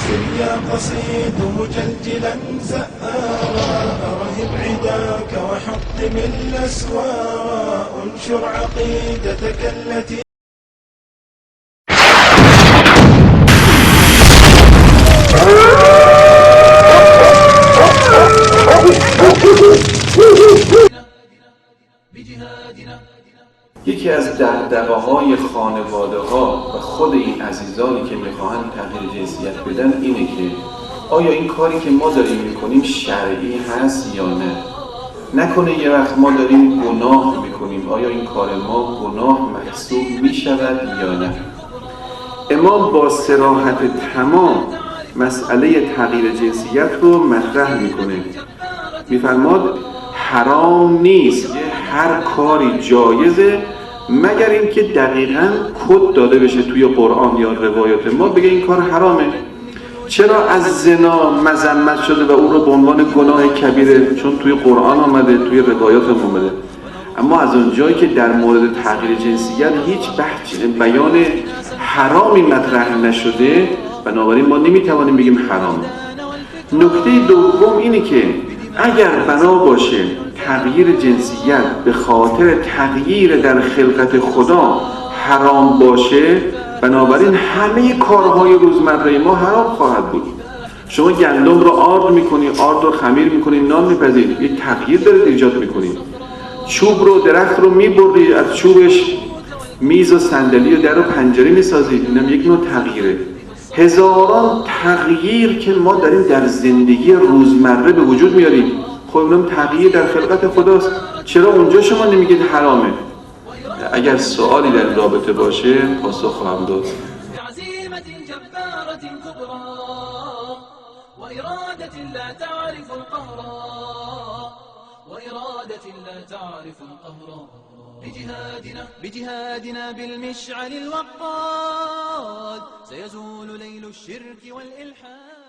سر يا قصيد مجلجلا زآرا، أرهب عداك وحطم الأسوارا، انشر عقيدتك التي یکی از دغدغه‌های خانواده‌ها و خود این عزیزانی که می‌خواهند تغییر جنسیت بدن اینه که آیا این کاری که ما داریم می‌کنیم شرعی هست یا نه؟ نکنه یه وقت ما داریم گناه می‌کنیم، آیا این کار ما گناه محسوب می‌شود یا نه؟ امام با صراحت تمام مسئله تغییر جنسیت رو مطرح می‌کنه. می‌فرماد حرام نیست، هر کاری جایزه مگر اینکه دقیقاً کد داده بشه توی قرآن یا روایات ما بگه این کار حرامه. چرا از زنا مذمت شده و او رو به عنوان گناه کبیره؟ چون توی قرآن آمده، توی روایات هم آمده. اما از اونجایی که در مورد تغییر جنسیت هیچ بیان حرامی مطرح نشده، بنابراین ما نمیتوانیم بگیم حرام. نکته دوم اینه که اگر بنا باشه تغییر جنسیت به خاطر تغییر در خلقت خدا حرام باشه، بنابراین همه کارهای روزمره ما حرام خواهد بود. شما گندم رو آرد میکنی، آرد رو خمیر میکنی، نان میپزید، یک تغییر دارید ایجاد میکنی. چوب رو، درخت رو میبری، از چوبش میز و صندلی و در و پنجره میسازید، اینم یک نوع تغییره. هزاران تغییر که ما داریم در زندگی روزمره به وجود میاریم، خب اونم تغییر در خلقت خداست. چرا اونجا شما نمیگید حرامه؟ اگر سوالی در رابطه باشه پاسخ خواهم داد. بجهادنا بالمشعل الوقاد سيزول ليل الشرك والإلحاد.